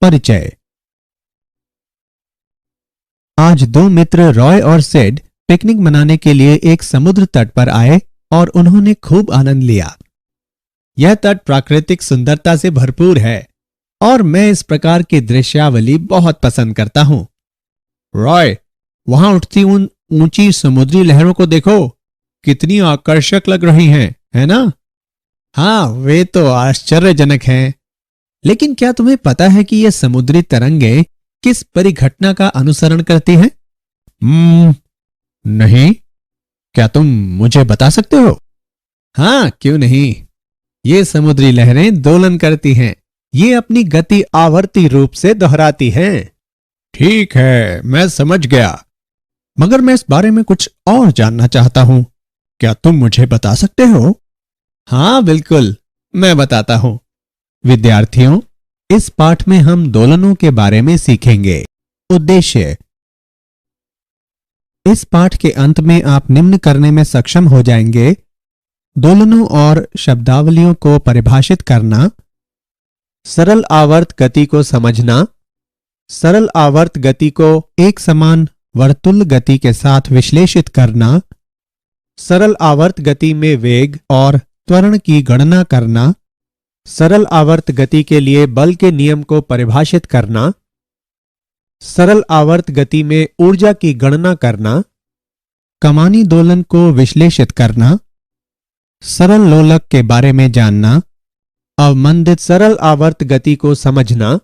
परिचय। आज दो मित्र रॉय और सिड पिकनिक मनाने के लिए एक समुद्र तट पर आए और उन्होंने खूब आनंद लिया। यह तट प्राकृतिक सुंदरता से भरपूर है और मैं इस प्रकार की दृश्यावली बहुत पसंद करता हूं। रॉय, वहां उठती उन ऊंची समुद्री लहरों को देखो, कितनी आकर्षक लग रही हैं, है ना? हाँ, वे तो आश्चर्यजनक हैं। लेकिन क्या तुम्हें पता है कि ये समुद्री तरंगे किस परिघटना का अनुसरण करती हैं? नहीं, क्या तुम मुझे बता सकते हो? हाँ, क्यों नहीं। ये समुद्री लहरें दोलन करती हैं। ये अपनी गति आवर्ती रूप से दोहराती हैं। ठीक है, मैं समझ गया, मगर मैं इस बारे में कुछ और जानना चाहता हूं। क्या तुम मुझे बता सकते हो? हाँ बिल्कुल, मैं बताता हूं। विद्यार्थियों, इस पाठ में हम दोलनों के बारे में सीखेंगे। उद्देश्य: इस पाठ के अंत में आप निम्न करने में सक्षम हो जाएंगे: दोलनों और शब्दावलियों को परिभाषित करना, सरल आवर्त गति को समझना, सरल आवर्त गति को एक समान वर्तुल गति के साथ विश्लेषित करना, सरल आवर्त गति में वेग और त्वरण की गणना करना, सरल आवर्त गति के लिए बल के नियम को परिभाषित करना, सरल आवर्त गति में ऊर्जा की गणना करना, कमानी दोलन को विश्लेषित करना, सरल लोलक के बारे में जानना, अवमंदित सरल आवर्त गति को समझना,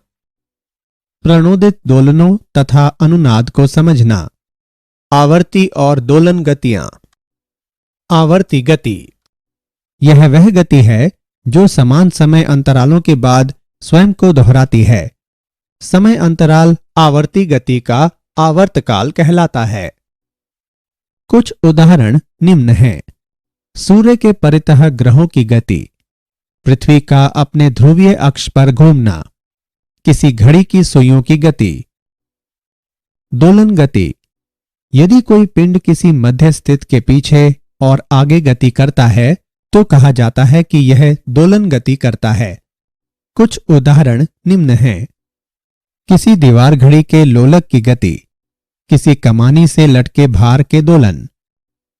प्रणोदित दोलनों तथा अनुनाद को समझना। आवर्ती और दोलन गतियां। आवर्ती गति: यह वह गति है जो समान समय अंतरालों के बाद स्वयं को दोहराती है। समय अंतराल आवर्ती गति का आवर्तकाल कहलाता है। कुछ उदाहरण निम्न हैं: सूर्य के परितः ग्रहों की गति, पृथ्वी का अपने ध्रुवीय अक्ष पर घूमना, किसी घड़ी की सुइयों की गति। दोलन गति: यदि कोई पिंड किसी मध्य स्थित के पीछे और आगे गति करता है तो कहा जाता है कि यह दोलन गति करता है। कुछ उदाहरण निम्न हैं: किसी दीवार घड़ी के लोलक की गति, किसी कमानी से लटके भार के दोलन,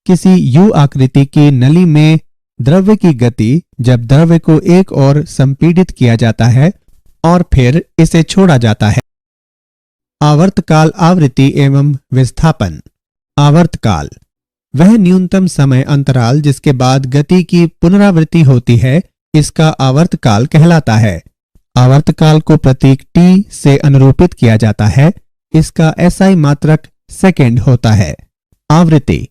किसी यू आकृति की नली में द्रव्य की गति जब द्रव्य को एक ओर संपीड़ित किया जाता है और फिर इसे छोड़ा जाता है। आवर्तकाल, आवृत्ति एवं विस्थापन। आवर्तकाल: वह न्यूनतम समय अंतराल जिसके बाद गति की पुनरावृत्ति होती है, इसका आवर्तकाल कहलाता है। आवर्तकाल को प्रतीक टी से अनुरूपित किया जाता है। इसका एसआई मात्रक सेकंड होता है। आवृत्ति: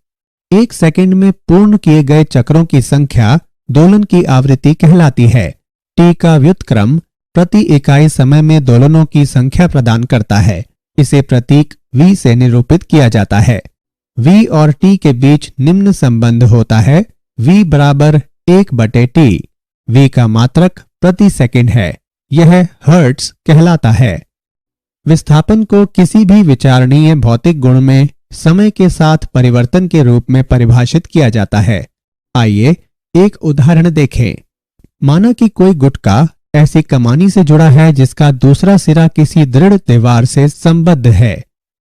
एक सेकंड में पूर्ण किए गए चक्रों की संख्या दोलन की आवृत्ति कहलाती है। टी का व्युत्क्रम प्रति इकाई समय में दोलनों की संख्या प्रदान करता है। इसे प्रतीक v से निरूपित किया जाता है। v और t के बीच निम्न संबंध होता है: v बराबर 1/t। v का मात्रक प्रति सेकंड है। यह हर्ट्ज कहलाता है। विस्थापन को किसी भी विचारणीय भौतिक गुण में समय के साथ परिवर्तन के रूप में परिभाषित किया जाता है। आइए एक उदाहरण देखें। माना कि कोई गुटका ऐसी कमानी से जुड़ा है जिसका दूसरा सिरा किसी दृढ़ दीवार से संबद्ध है।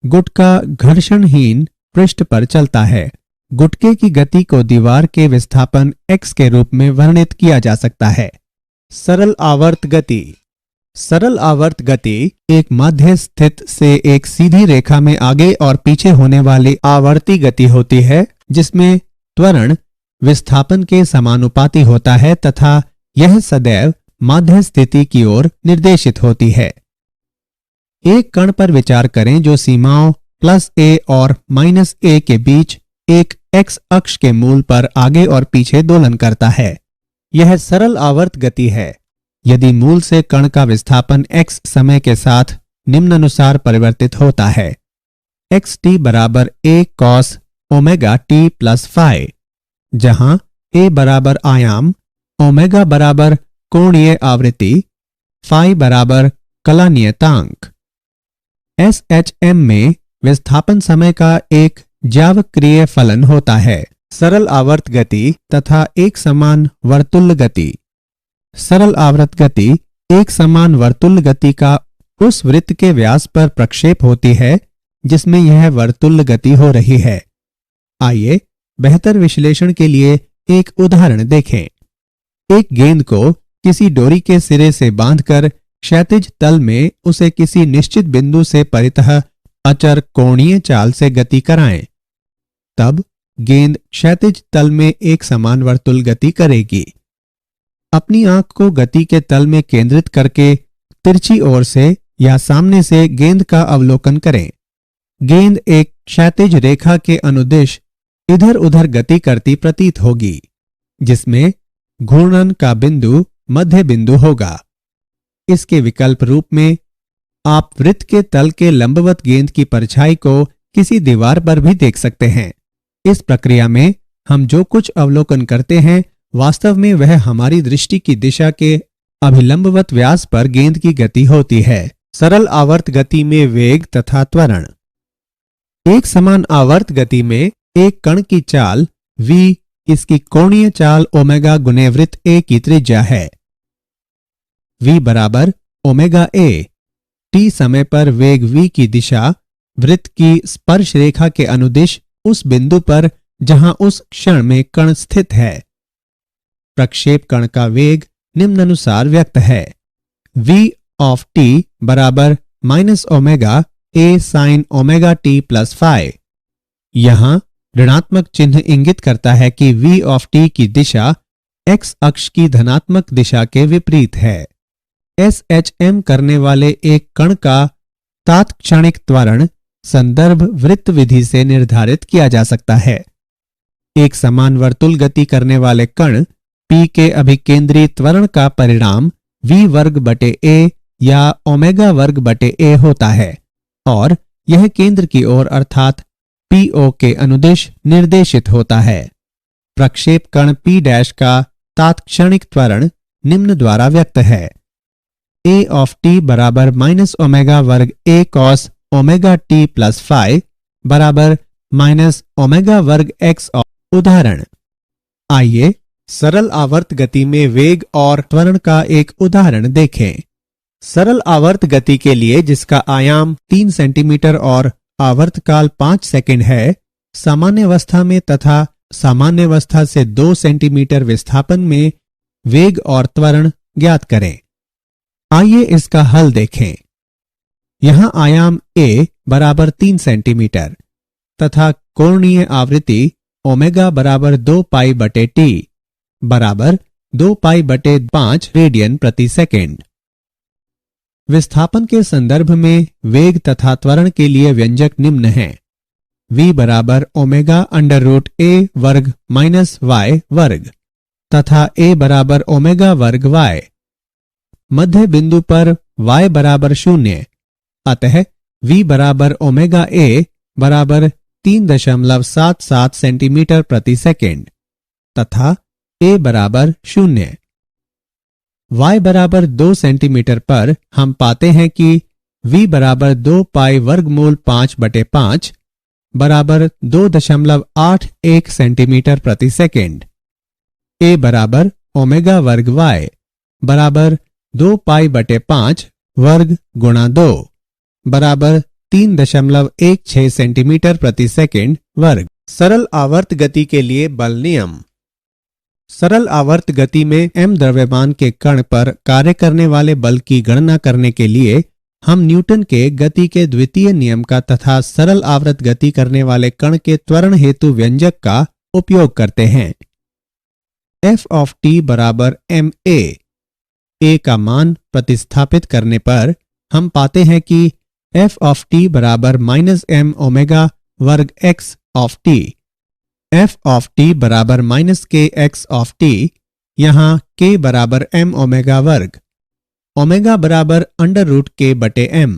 गुटका घर्षणहीन पृष्ठ पर चलता है। गुटके की गति को दीवार के विस्थापन x के रूप में वर्णित किया जा सकता है। सरल आवर्त गति। सरल आवर्त गति एक मध्य स्थित से एक सीधी रेखा में आगे और पीछे होने वाली आवर्ती गति होती है, जिसमें त्वरण विस्थापन के समानुपाती होता है तथा यह सदैव माध्य स्थिति की ओर निर्देशित होती है। एक कण पर विचार करें जो सीमाओं +a और -a के बीच एक x अक्ष के मूल पर आगे और पीछे दोलन करता है। यह सरल आवर्त गति है। यदि मूल से कण का विस्थापन x समय के साथ निम्नानुसार परिवर्तित होता है: xt बराबर a cos omega t plus phi, जहां a बराबर आयाम, ओमेगा बराबर कोणीय आवृत्ति, phi बराबर कला नियतांक। SHM में विस्थापन समय का एक ज्यावक्रिय फलन होता है: सरल आवर्त गति तथा एक समान वर्तुल गति। सरल आवर्त गति एक समान वर्तुल गति का उस वृत्त के व्यास पर प्रक्षेप होती है जिसमें यह वर्तुल्य गति हो रही है। आइए बेहतर विश्लेषण के लिए एक उदाहरण देखें। एक गेंद को किसी डोरी के सिरे से बांधकर क्षैतिज तल में उसे किसी निश्चित बिंदु से परितः अचर कोणीय चाल से गति कराएं। तब गेंद क्षैतिज तल में एक समान वर्तुल गति करेगी। अपनी आंख को गति के तल में केंद्रित करके तिरछी ओर से या सामने से गेंद का अवलोकन करें। गेंद एक क्षैतिज रेखा के अनुदिश इधर उधर गति करती प्रतीत होगी, जिसमें घूर्णन का बिंदु मध्य बिंदु होगा। इसके विकल्प रूप में आप वृत्त के तल के लंबवत गेंद की परछाई को किसी दीवार पर भी देख सकते हैं। इस प्रक्रिया में हम जो कुछ अवलोकन करते हैं वास्तव में वह हमारी दृष्टि की दिशा के अभिलंबवत व्यास पर गेंद की गति होती है। सरल आवर्त गति में वेग तथा त्वरण। एक समान आवर्त गति में एक कण की चाल v इसकी कोणीय चाल ओमेगा गुने वृत्त a की त्रिज्या है। v बराबर ओमेगा a। t समय पर वेग v की दिशा वृत्त की स्पर्श रेखा के अनुदिश उस बिंदु पर जहां उस क्षण में कण स्थित है। प्रक्षेप कण का वेग निम्नानुसार व्यक्त है। v ऑफ t बराबर minus omega a sine omega t plus phi. यहां ऋणात्मक चिन्ह इंगित करता है कि v ऑफ t की दिशा x अक्ष की धनात्मक दिशा के विपरीत है। SHM करने वाले एक कण का तात्क्षणिक त्वरण संदर्भ वृत्त विधि से निर्धारित किया जा सकता है। एक समान वर्तुल गति करने वाले कण P के अभिकेंद्री त्वरण का परिणाम v वर्ग बटे a या ओमेगा वर्ग बटे a होता है और यह केंद्र की ओर अर्थात PO के अनुदिश निर्देशित होता है। प्रक्षेप कण P डैश का तात्क्षणिक त्वरण निम्न द्वारा व्यक्त है। a ऑफ t बराबर माइनस ओमेगा वर्ग a cos omega t plus phi बराबर माइनस ओमेगा वर्ग x। उदाहरण। आइए सरल आवर्त गति में वेग और त्वरण का एक उदाहरण देखें। सरल आवर्त गति के लिए जिसका आयाम 3 सेंटीमीटर और आवर्तकाल 5 सेकंड है, सामान्य अवस्था में तथा सामान्य अवस्था से 2 सेंटीमीटर विस्थापन में वेग और त्वरण ज्ञात करें। आइए इसका हल देखें। यहां आयाम a बराबर 3 सेंटीमीटर तथा कोणीय आवृत्ति ओमेगा बराबर 2 पाई बटे t बराबर 2 पाई बटे 5 रेडियन प्रति सेकेंड। विस्थापन के संदर्भ में वेग तथा त्वरण के लिए व्यंजक निम्न है। v बराबर ओमेगा अंडर रूट a वर्ग माइनस y वर्ग तथा a बराबर ओमेगा वर्ग y। मध्य बिंदु पर y बराबर 0, अतः v बराबर ओमेगा a बराबर 3.77 सेंटीमीटर प्रति सेकेंड तथा a बराबर 0। y बराबर 2 सेंटीमीटर पर हम पाते हैं कि v बराबर 2 पाई वर्गमूल 5 बटे 5 बराबर 2.81 सेंटीमीटर प्रति सेकेंड। a बराबर ओमेगा वर्ग y बराबर 2 पाई बटे 5 वर्ग गुणा 2 बराबर 3.16 सेंटीमीटर प्रति सेकेंड वर्ग। सरल आवर्त गति के लिए बल नियम। सरल आवर्त गति में m द्रव्यमान के कण पर कार्य करने वाले बल की गणना करने के लिए हम न्यूटन के गति के द्वितीय नियम का तथा सरल आवर्त गति करने वाले कण के त्वरण हेतु व्यंजक का उपयोग करते हैं। f ऑफ t बराबर ma। a का मान प्रतिस्थापित करने पर हम पाते हैं कि f ऑफ t बराबर माइनस m ओमेगा वर्ग x of t। f of t बराबर माइनस के x ऑफ t, यहाँ k बराबर m ओमेगा वर्ग, ओमेगा बराबर अंडर रूट k बटे m।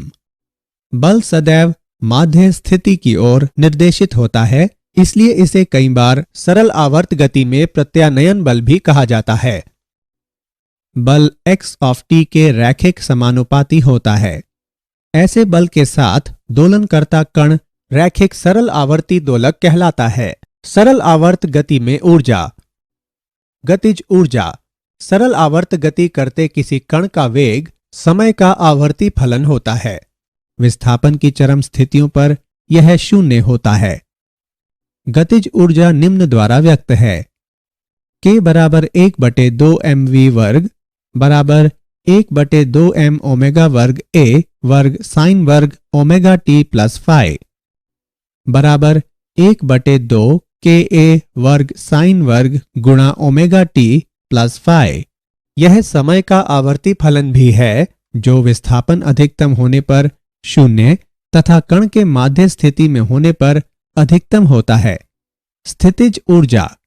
बल सदैव माध्य स्थिति की ओर निर्देशित होता है, इसलिए इसे कई बार सरल आवर्त गति में प्रत्यानयन बल भी कहा जाता है। बल x ऑफ t के रैखिक समानुपाती होता है। ऐसे बल के साथ दोलनकर्ता कण रैखिक सरल आवर्ती दोलक कहलाता है। सरल आवर्त गति में ऊर्जा। गतिज ऊर्जा। सरल आवर्त गति करते किसी कण का वेग समय का आवर्ती फलन होता है। विस्थापन की चरम स्थितियों पर यह शून्य होता है। गतिज ऊर्जा निम्न द्वारा व्यक्त है। K बराबर 1/2 mv वर्ग बराबर 1/2 m ओमेगा वर्ग a वर्ग साइन वर्ग ओमेगा t प्लस फाइ बराबर 1/2 ka वर्ग साइन वर्ग गुणा ओमेगा t प्लस फाइ। यह समय का आवर्ती फलन भी है जो विस्थापन अधिकतम होने पर शून्य तथा कण के माध्य स्थिति में होने पर अधिकतम होता है। स्थितिज ऊर्जा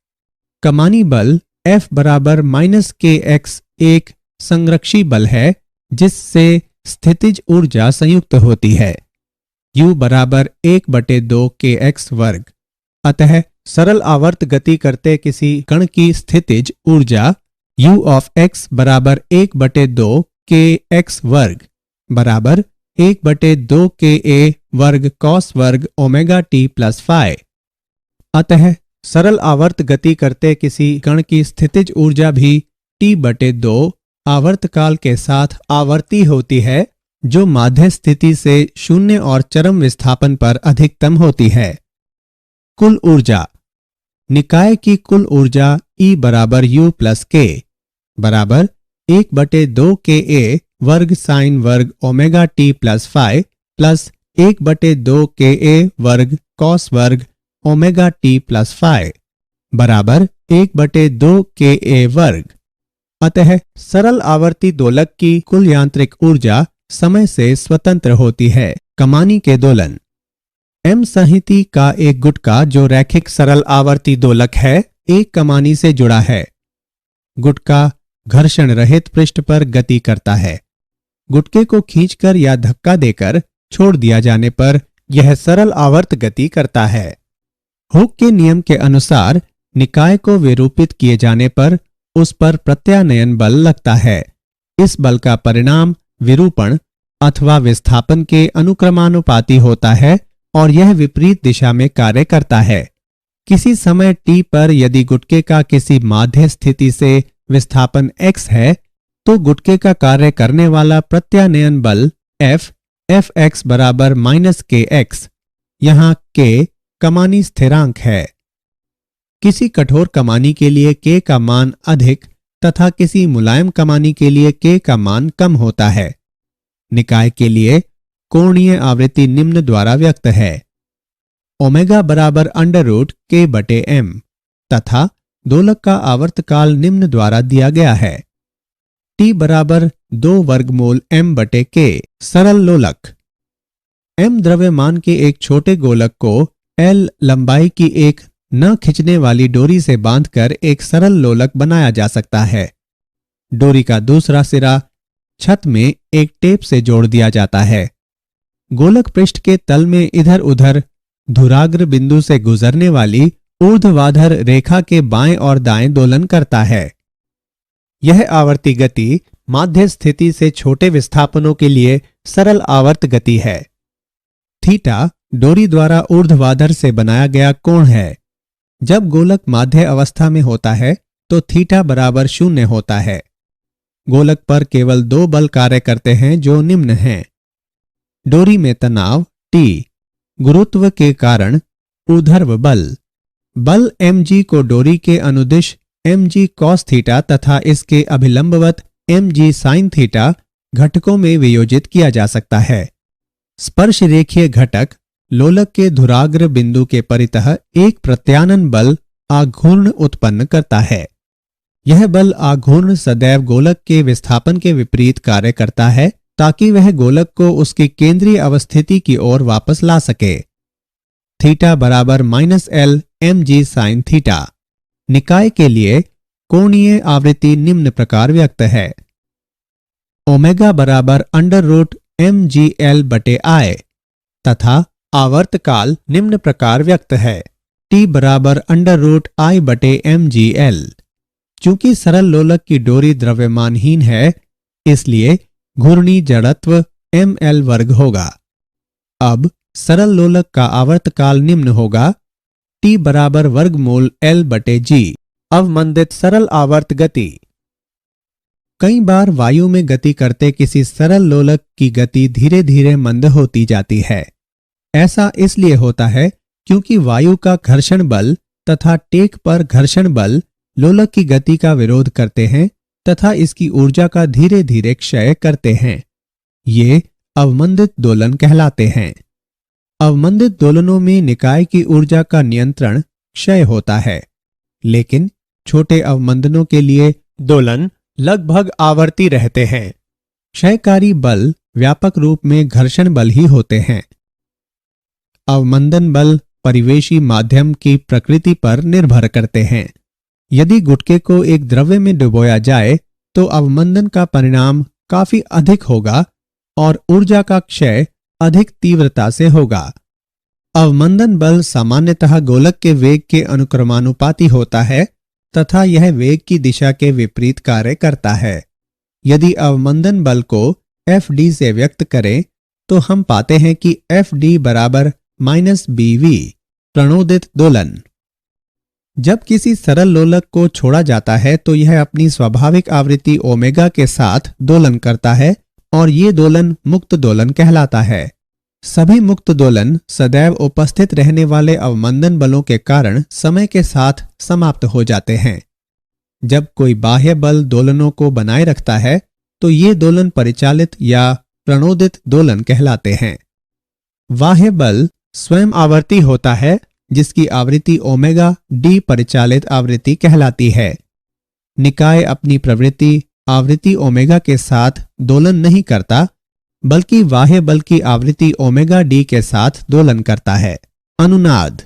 कमानी बल F बराबर -kx एक संरक्षी बल है जिससे स्थितिज ऊर्जा संयुक्त होती है। U बराबर 1/2 kx वर्ग। अतः सरल आवर्त गति करते किसी कण की स्थितिज ऊर्जा U ऑफ x बराबर 1/2 kx वर्ग बराबर 1/2 ka वर्ग कॉस वर्ग ओमेगा t प्लस फाइ। अतः सरल आवर्त गति करते किसी कण की स्थितिज ऊर्जा भी T/2 आवर्तकाल के साथ आवर्ती होती है जो माध्य स्थिति से शून्य और चरम विस्थापन पर अधिकतम होती है। कुल ऊर्जा निकाय की कुल ऊर्जा E बराबर U प्लस K बराबर 1/2 ka वर्ग साइन वर्ग omega t plus phi plus 1/2 ka वर्ग कॉस वर्ग ओमेगा t प्लस फाइ बराबर 1/2 ka वर्ग। अतः सरल आवर्ती दोलक की कुल यांत्रिक ऊर्जा समय से स्वतंत्र होती है। कमानी के दोलन M संहिति का एक गुटका जो रैखिक सरल आवर्ती दोलक है एक कमानी से जुड़ा है। गुटका घर्षण रहित पृष्ठ पर गति करता है। गुटके को खींचकर या धक्का देकर छोड़ दिया जाने पर यह सरल आवर्त गति करता है। हुक के नियम के अनुसार निकाय को विरूपित किए जाने पर उस पर प्रत्यानयन बल लगता है। इस बल का परिणाम विरूपण अथवा विस्थापन के अनुक्रमानुपाती होता है और यह विपरीत दिशा में कार्य करता है। किसी समय t पर यदि गुटके का किसी माध्य स्थिति से विस्थापन x है तो गुटके का कार्य करने वाला प्रत्यानयन बल Fx बराबर -kx। यहाँ k कमानी स्थिरांक है। किसी कठोर कमानी के लिए k का मान अधिक तथा किसी मुलायम कमानी के लिए k का मान कम होता है। निकाय के लिए कोणीय आवृत्ति निम्न द्वारा व्यक्त है। ओमेगा बराबर √k/m तथा दोलक का आवर्तकाल निम्न द्वारा दिया गया है। T बराबर 2 वर्गमूल m/k। सरल लोलक m द्रव्यमान के एक छोटे गोलक को L लंबाई की एक न खिंचने वाली डोरी से बांधकर एक सरल लोलक बनाया जा सकता है। डोरी का दूसरा सिरा छत में एक टेप से जोड़ दिया जाता है। गोलक पृष्ठ के तल में इधर उधर धुराग्र बिंदु से गुजरने वाली ऊर्ध्वाधर रेखा के बाएं और दाएं दोलन करता है। यह आवर्ती गति माध्य स्थिति से छोटे विस्थापनों के लिए सरल आवर्त गति है। थीटा डोरी द्वारा ऊर्ध्वाधर से बनाया गया कोण है। जब गोलक माध्य अवस्था में होता है तो थीटा बराबर 0 होता है। गोलक पर केवल 2 बल कार्य करते हैं जो निम्न हैं। डोरी में तनाव T, गुरुत्व के कारण ऊर्ध्व बल mg को डोरी के अनुदिश mg cos थीटा तथा इसके अभिलंबवत mg sin थीटा घटकों में वियोजित किया जा सकता है। स्पर्श रेखीय घटक लोलक के धुराग्र बिंदु के परितः एक प्रत्यानन बल आघूर्ण उत्पन्न करता है। यह बल आघूर्ण सदैव गोलक के विस्थापन के विपरीत कार्य करता है ताकि वह गोलक को उसकी केंद्रीय अवस्थिति की ओर वापस ला सके। थीटा बराबर -L mg sin थीटा। निकाय के लिए कोणीय आवृत्ति निम्न प्रकार व्यक्त है। ओमेगा बराबर √mgl/I तथा आवर्तकाल निम्न प्रकार व्यक्त है। T बराबर √I/mgl। चूंकि सरल लोलक की डोरी द्रव्यमानहीन है इसलिए घूर्णी जड़त्व ml वर्ग होगा। अब सरल लोलक का आवर्तकाल निम्न होगा। T बराबर वर्गमूल L/g। अवमंदित सरल आवर्त गति कई बार वायु में गति करते किसी सरल लोलक की गति धीरे धीरे मंद होती जाती है। ऐसा इसलिए होता है क्योंकि वायु का घर्षण बल तथा टेक पर घर्षण बल लोलक की गति का विरोध करते हैं तथा इसकी ऊर्जा का धीरे धीरे क्षय करते हैं। ये अवमंदित दोलन कहलाते हैं। अवमंदित दोलनों में निकाय की ऊर्जा का नियंत्रण क्षय होता है, लेकिन छोटे अवमंदनों के लिए दोलन लगभग आवर्ती रहते हैं। क्षयकारी बल व्यापक रूप में घर्षण बल ही होते हैं। अवमंदन बल परिवेशी माध्यम की प्रकृति पर निर्भर करते हैं। यदि गुटके को एक द्रव्य में डुबोया जाए तो अवमंदन का परिणाम काफी अधिक होगा और ऊर्जा का क्षय अधिक तीव्रता से होगा। अवमंदन बल सामान्यतः गोलक के वेग के अनुक्रमानुपाती होता है तथा यह वेग की दिशा के विपरीत कार्य करता है। यदि अवमंदन बल को Fd से व्यक्त करें तो हम पाते हैं कि Fd बराबर -bv प्रणोदित दोलन। जब किसी सरल लोलक को छोड़ा जाता है तो यह अपनी स्वाभाविक आवृत्ति ओमेगा के साथ दोलन करता है और ये दोलन मुक्त दोलन कहलाता है। सभी मुक्त दोलन सदैव उपस्थित रहने वाले अवमंदन बलों के कारण समय के साथ समाप्त हो जाते हैं। जब कोई बाह्य बल दोलनों को बनाए रखता है तो ये दोलन परिचालित या प्रणोदित दोलन कहलाते हैं। बाह्य बल स्वयं आवर्ती होता है जिसकी आवृत्ति ओमेगा डी परिचालित आवृत्ति कहलाती है। निकाय अपनी प्रवृत्ति आवृत्ति ओमेगा के साथ दोलन नहीं करता बल्कि बाह्य बल की आवृत्ति ओमेगा डी के साथ दोलन करता है। अनुनाद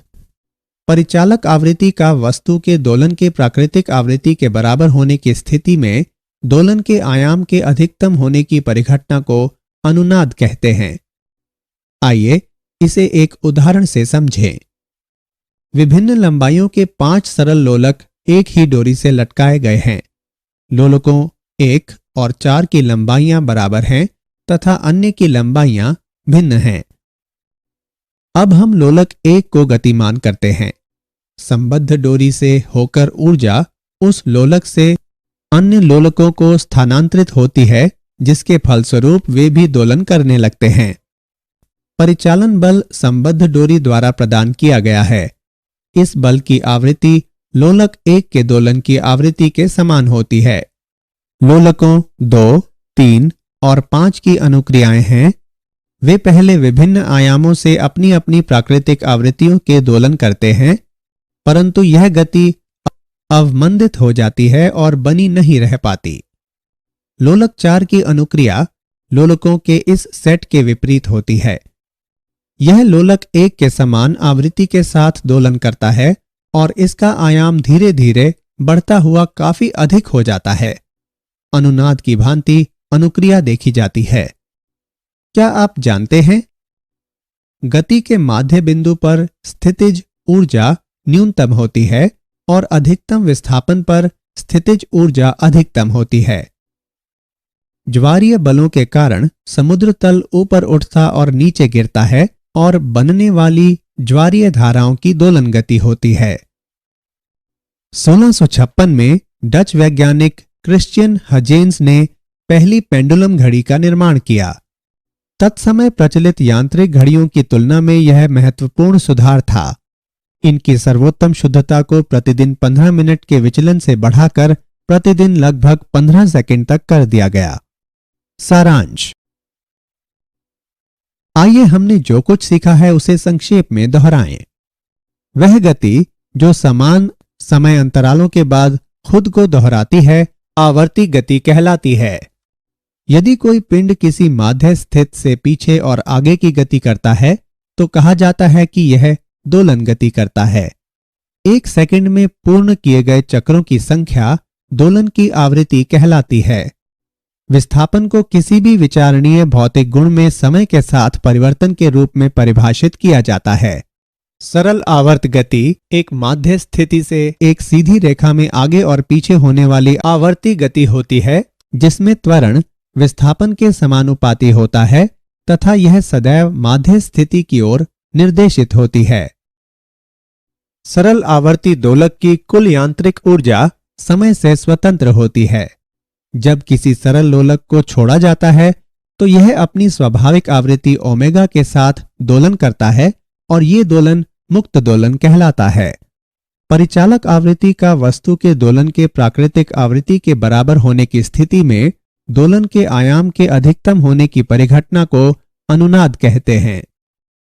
परिचालक आवृत्ति का वस्तु के दोलन के प्राकृतिक आवृत्ति के बराबर होने की स्थिति में दोलन के आयाम के अधिकतम होने की परिघटना को अनुनाद कहते हैं। आइए इसे एक उदाहरण से समझें। विभिन्न लंबाइयों के 5 सरल लोलक एक ही डोरी से लटकाए गए हैं। लोलकों 1 और 4 की लंबाइयां बराबर हैं तथा अन्य की लंबाइयां भिन्न हैं। अब हम लोलक 1 को गतिमान करते हैं। संबद्ध डोरी से होकर ऊर्जा उस लोलक से अन्य लोलकों को स्थानांतरित होती है जिसके फलस्वरूप वे भी दोलन करने लगते हैं। परिचालन बल संबद्ध डोरी द्वारा प्रदान किया गया है। इस बल की आवृत्ति लोलक 1 के दोलन की आवृत्ति के समान होती है। लोलकों 2, 3 और 5 की अनुक्रियाएं हैं। वे पहले विभिन्न आयामों से अपनी अपनी प्राकृतिक आवृत्तियों के दोलन करते हैं, परंतु यह गति अवमंदित हो जाती है और बनी नहीं रह पाती। लोलक 4 की अनुक्रिया लोलकों के इस सेट के विपरीत होती है। यह लोलक 1 के समान आवृत्ति के साथ दोलन करता है और इसका आयाम धीरे धीरे बढ़ता हुआ काफी अधिक हो जाता है। अनुनाद की भांति अनुक्रिया देखी जाती है। क्या आप जानते हैं गति के माध्य बिंदु पर स्थितिज ऊर्जा न्यूनतम होती है और अधिकतम विस्थापन पर स्थितिज ऊर्जा अधिकतम होती है। ज्वारीय बलों के कारण समुद्र तल ऊपर उठता और नीचे गिरता है और बनने वाली ज्वारीय धाराओं की दोलन गति होती है। 1656 में डच वैज्ञानिक क्रिश्चियन हजेंस ने पहली पेंडुलम घड़ी का निर्माण किया। तत्समय प्रचलित यांत्रिक घड़ियों की तुलना में यह महत्वपूर्ण सुधार था। इनकी सर्वोत्तम शुद्धता को प्रतिदिन 15 मिनट के विचलन से बढ़ाकर प्रतिदिन लगभग 15 सेकंड तक कर दिया गया। सारांश। आइए हमने जो कुछ सीखा है उसे संक्षेप में दोहराएं। वह गति जो समान समय अंतरालों के बाद खुद को दोहराती है आवर्ती गति कहलाती है। यदि कोई पिंड किसी माध्य स्थित से पीछे और आगे की गति करता है तो कहा जाता है कि यह दोलन गति करता है। 1 सेकंड में पूर्ण किए गए चक्रों की संख्या दोलन की आवृत्ति कहलाती है। विस्थापन को किसी भी विचारणीय भौतिक गुण में समय के साथ परिवर्तन के रूप में परिभाषित किया जाता है। सरल आवर्त गति एक माध्य स्थिति से एक सीधी रेखा में आगे और पीछे होने वाली आवर्ती गति होती है जिसमें त्वरण विस्थापन के समानुपाती होता है तथा यह सदैव माध्य स्थिति की ओर निर्देशित होती है। सरल आवर्ती दोलक की कुल यांत्रिक ऊर्जा समय से स्वतंत्र होती है। जब किसी सरल लोलक को छोड़ा जाता है तो यह अपनी स्वाभाविक आवृत्ति ओमेगा के साथ दोलन करता है और ये दोलन मुक्त दोलन कहलाता है। परिचालक आवृत्ति का वस्तु के दोलन के प्राकृतिक आवृत्ति के बराबर होने की स्थिति में दोलन के आयाम के अधिकतम होने की परिघटना को अनुनाद कहते हैं।